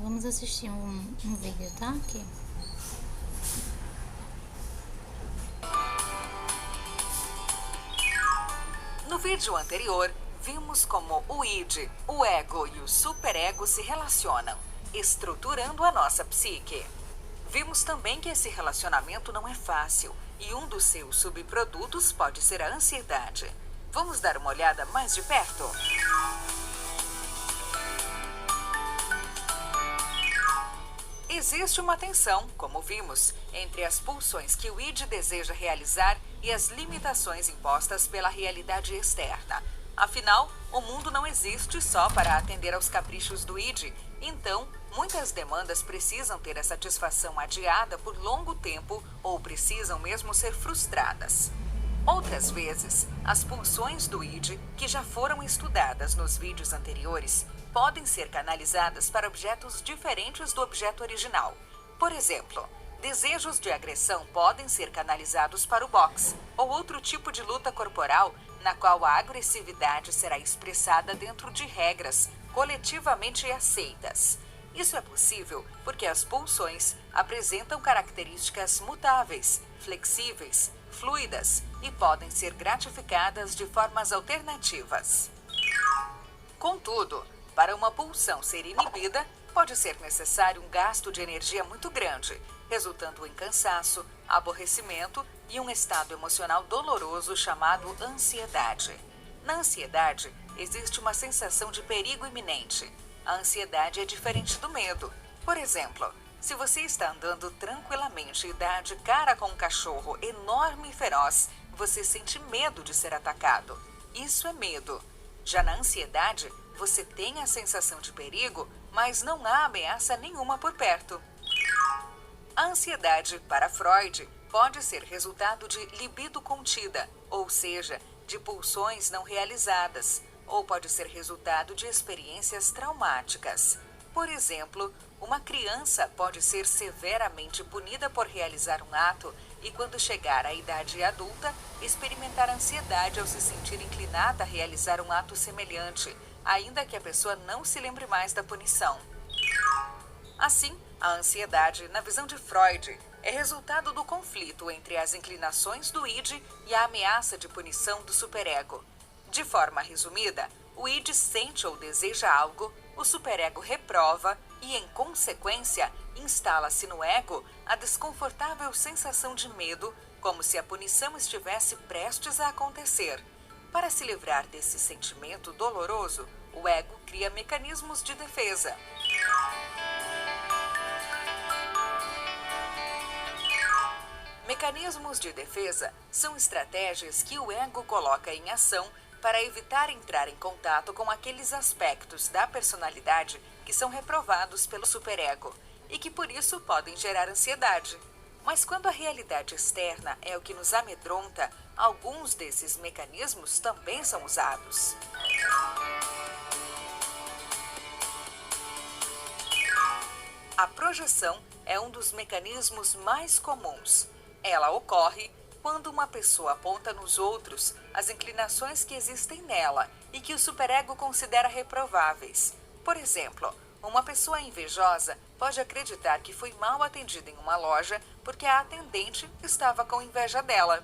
Vamos assistir um vídeo, tá? Aqui. No vídeo anterior, vimos como o id, o ego e o superego se relacionam, estruturando a nossa psique. Vimos também que esse relacionamento não é fácil e um dos seus subprodutos pode ser a ansiedade. Vamos dar uma olhada mais de perto? Existe uma tensão, como vimos, entre as pulsões que o id deseja realizar e as limitações impostas pela realidade externa. Afinal, o mundo não existe só para atender aos caprichos do id, então, muitas demandas precisam ter a satisfação adiada por longo tempo ou precisam mesmo ser frustradas. Outras vezes, as pulsões do id, que já foram estudadas nos vídeos anteriores, podem ser canalizadas para objetos diferentes do objeto original. Por exemplo, desejos de agressão podem ser canalizados para o boxe, ou outro tipo de luta corporal na qual a agressividade será expressada dentro de regras coletivamente aceitas. Isso é possível porque as pulsões apresentam características mutáveis, flexíveis, fluidas e podem ser gratificadas de formas alternativas. Contudo, para uma pulsão ser inibida, pode ser necessário um gasto de energia muito grande, resultando em cansaço, aborrecimento e um estado emocional doloroso chamado ansiedade. Na ansiedade, existe uma sensação de perigo iminente. A ansiedade é diferente do medo. Por exemplo, se você está andando tranquilamente e dá de cara com um cachorro enorme e feroz, você sente medo de ser atacado. Isso é medo. Já na ansiedade, você tem a sensação de perigo, mas não há ameaça nenhuma por perto. A ansiedade, para Freud, pode ser resultado de libido contida, ou seja, de pulsões não realizadas, ou pode ser resultado de experiências traumáticas. Por exemplo, uma criança pode ser severamente punida por realizar um ato e, quando chegar à idade adulta, experimentar ansiedade ao se sentir inclinada a realizar um ato semelhante, ainda que a pessoa não se lembre mais da punição. Assim, a ansiedade, na visão de Freud, é resultado do conflito entre as inclinações do id e a ameaça de punição do superego. De forma resumida, o id sente ou deseja algo, o superego reprova e, em consequência, instala-se no ego a desconfortável sensação de medo, como se a punição estivesse prestes a acontecer. Para se livrar desse sentimento doloroso, o ego cria mecanismos de defesa. Mecanismos de defesa são estratégias que o ego coloca em ação para evitar entrar em contato com aqueles aspectos da personalidade que são reprovados pelo superego e que por isso podem gerar ansiedade. Mas quando a realidade externa é o que nos amedronta, alguns desses mecanismos também são usados. A projeção é um dos mecanismos mais comuns. Ela ocorre quando uma pessoa aponta nos outros as inclinações que existem nela e que o superego considera reprováveis. Por exemplo, uma pessoa invejosa pode acreditar que foi mal atendida em uma loja porque a atendente estava com inveja dela.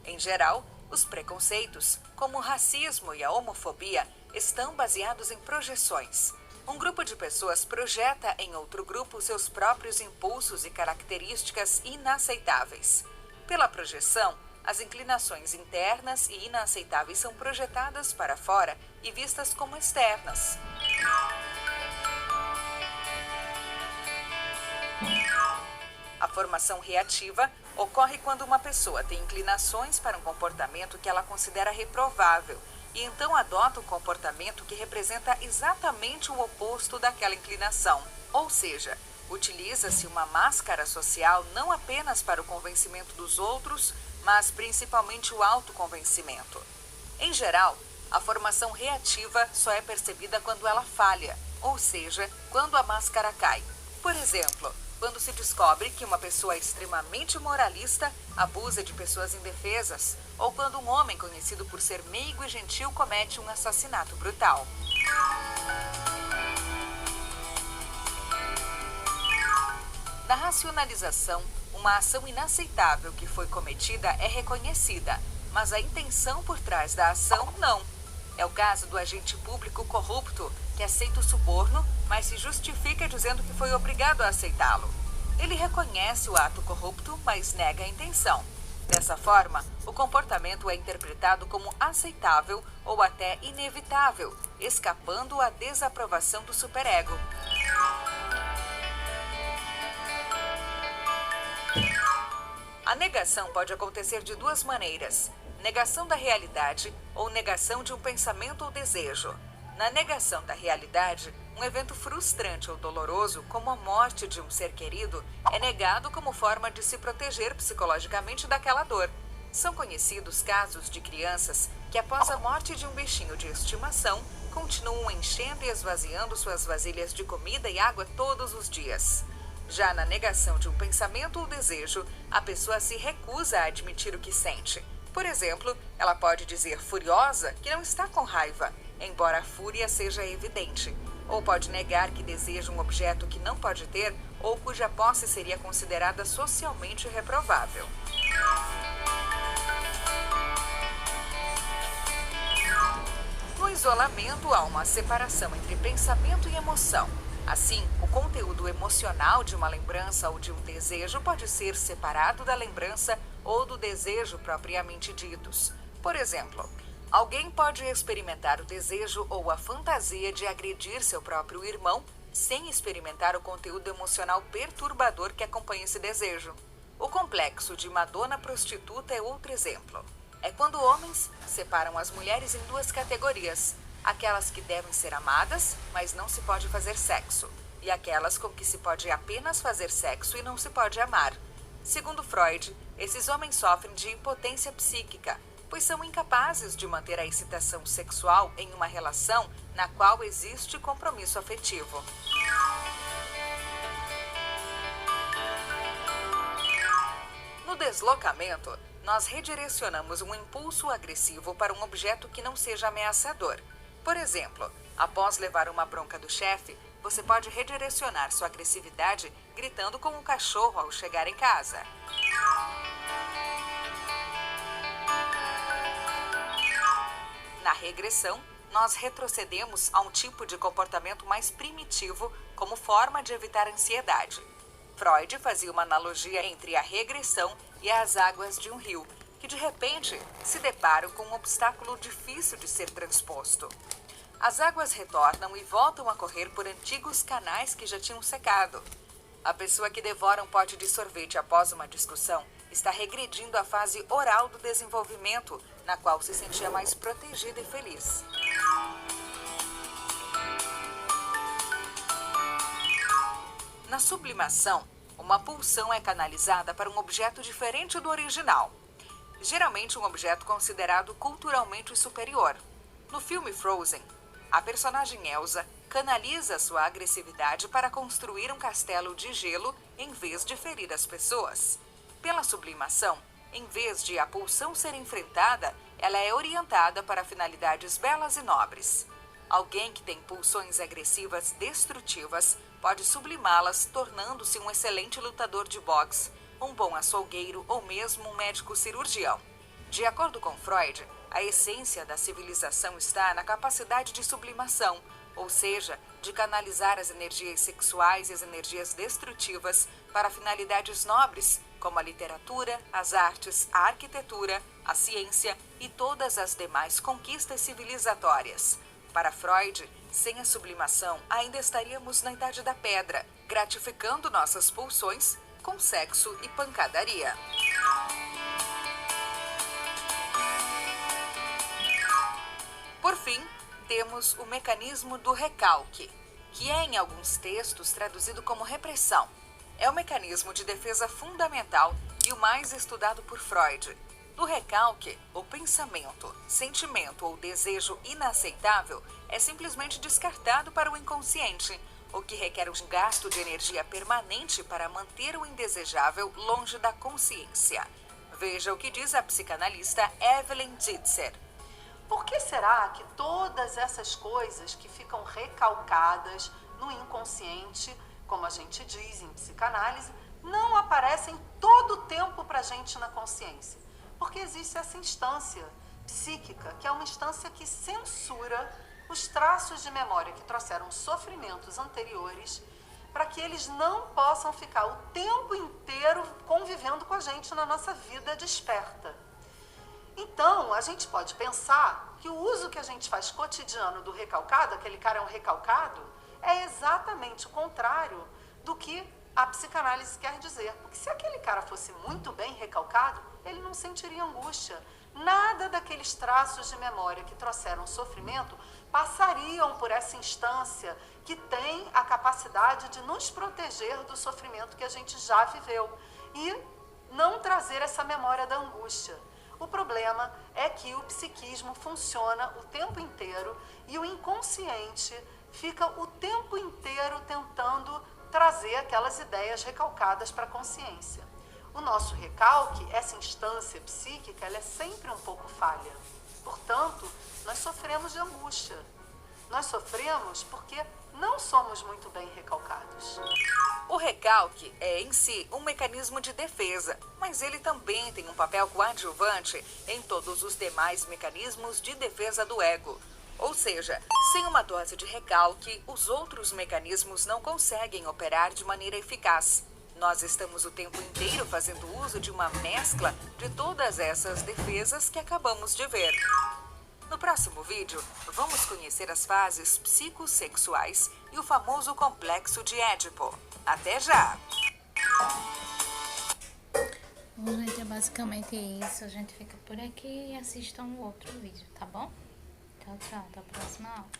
Em geral, os preconceitos, como o racismo e a homofobia, estão baseados em projeções. Um grupo de pessoas projeta em outro grupo seus próprios impulsos e características inaceitáveis. Pela projeção, as inclinações internas e inaceitáveis são projetadas para fora e vistas como externas. A formação reativa ocorre quando uma pessoa tem inclinações para um comportamento que ela considera reprovável e então adota um comportamento que representa exatamente o oposto daquela inclinação. Ou seja, utiliza-se uma máscara social não apenas para o convencimento dos outros, mas principalmente o autoconvencimento. Em geral, a formação reativa só é percebida quando ela falha, ou seja, quando a máscara cai. Por exemplo, quando se descobre que uma pessoa extremamente moralista abusa de pessoas indefesas, ou quando um homem conhecido por ser meigo e gentil comete um assassinato brutal. racionalização, uma ação inaceitável que foi cometida é reconhecida, mas a intenção por trás da ação não. É o caso do agente público corrupto, que aceita o suborno, mas se justifica dizendo que foi obrigado a aceitá-lo. Ele reconhece o ato corrupto, mas nega a intenção. Dessa forma, o comportamento é interpretado como aceitável ou até inevitável, escapando à desaprovação do superego. A negação pode acontecer de duas maneiras: negação da realidade ou negação de um pensamento ou desejo. Na negação da realidade, um evento frustrante ou doloroso, como a morte de um ser querido, é negado como forma de se proteger psicologicamente daquela dor. São conhecidos casos de crianças que, após a morte de um bichinho de estimação, continuam enchendo e esvaziando suas vasilhas de comida e água todos os dias. Já na negação de um pensamento ou desejo, a pessoa se recusa a admitir o que sente. Por exemplo, ela pode dizer furiosa que não está com raiva, embora a fúria seja evidente. Ou pode negar que deseja um objeto que não pode ter ou cuja posse seria considerada socialmente reprovável. No isolamento, há uma separação entre pensamento e emoção. Assim, o conteúdo emocional de uma lembrança ou de um desejo pode ser separado da lembrança ou do desejo propriamente ditos. Por exemplo, alguém pode experimentar o desejo ou a fantasia de agredir seu próprio irmão sem experimentar o conteúdo emocional perturbador que acompanha esse desejo. O complexo de Madonna prostituta é outro exemplo. É quando homens separam as mulheres em duas categorias: aquelas que devem ser amadas, mas não se pode fazer sexo, e aquelas com que se pode apenas fazer sexo e não se pode amar. Segundo Freud, esses homens sofrem de impotência psíquica, pois são incapazes de manter a excitação sexual em uma relação na qual existe compromisso afetivo. No deslocamento, nós redirecionamos um impulso agressivo para um objeto que não seja ameaçador. Por exemplo, após levar uma bronca do chefe, você pode redirecionar sua agressividade gritando com um cachorro ao chegar em casa. Na regressão, nós retrocedemos a um tipo de comportamento mais primitivo como forma de evitar ansiedade. Freud fazia uma analogia entre a regressão e as águas de um rio, que de repente se deparam com um obstáculo difícil de ser transposto. As águas retornam e voltam a correr por antigos canais que já tinham secado. A pessoa que devora um pote de sorvete após uma discussão está regredindo à fase oral do desenvolvimento, na qual se sentia mais protegida e feliz. Na sublimação, uma pulsão é canalizada para um objeto diferente do original. Geralmente um objeto considerado culturalmente superior. No filme Frozen, a personagem Elsa canaliza sua agressividade para construir um castelo de gelo em vez de ferir as pessoas. Pela sublimação, em vez de a pulsão ser enfrentada, ela é orientada para finalidades belas e nobres. Alguém que tem pulsões agressivas destrutivas pode sublimá-las, tornando-se um excelente lutador de boxe, um bom açougueiro ou mesmo um médico cirurgião. De acordo com Freud, a essência da civilização está na capacidade de sublimação, ou seja, de canalizar as energias sexuais e as energias destrutivas para finalidades nobres, como a literatura, as artes, a arquitetura, a ciência e todas as demais conquistas civilizatórias. Para Freud, sem a sublimação, ainda estaríamos na Idade da Pedra, gratificando nossas pulsões com sexo e pancadaria. Por fim, temos o mecanismo do recalque, que é em alguns textos traduzido como repressão. É um mecanismo de defesa fundamental e o mais estudado por Freud. No recalque, o pensamento, sentimento ou desejo inaceitável é simplesmente descartado para o inconsciente, o que requer um gasto de energia permanente para manter o indesejável longe da consciência. Veja o que diz a psicanalista Evelyn Ditzer. Por que será que todas essas coisas que ficam recalcadas no inconsciente, como a gente diz em psicanálise, não aparecem todo o tempo para a gente na consciência. Porque existe essa instância psíquica, que é uma instância que censura os traços de memória que trouxeram sofrimentos anteriores, para que eles não possam ficar o tempo inteiro convivendo com a gente na nossa vida desperta. Então, a gente pode pensar que o uso que a gente faz cotidiano do recalcado, aquele cara é um recalcado, é exatamente o contrário do que a psicanálise quer dizer. Porque se aquele cara fosse muito bem recalcado, ele não sentiria angústia. Nada daqueles traços de memória que trouxeram sofrimento passariam por essa instância que tem a capacidade de nos proteger do sofrimento que a gente já viveu e não trazer essa memória da angústia. O problema é que o psiquismo funciona o tempo inteiro e o inconsciente fica o tempo inteiro tentando trazer aquelas ideias recalcadas para a consciência. O nosso recalque, essa instância psíquica, ela é sempre um pouco falha. Portanto, nós sofremos de angústia. Nós sofremos porque não somos muito bem recalcados. O recalque é em si um mecanismo de defesa, mas ele também tem um papel coadjuvante em todos os demais mecanismos de defesa do ego. Ou seja, sem uma dose de recalque, os outros mecanismos não conseguem operar de maneira eficaz. Nós estamos o tempo inteiro fazendo uso de uma mescla de todas essas defesas que acabamos de ver. No próximo vídeo, vamos conhecer as fases psicossexuais e o famoso complexo de Édipo. Até já! Bom, gente, é basicamente isso. A gente fica por aqui e assistam o outro vídeo, tá bom? Tchau, tchau. Até a próxima aula.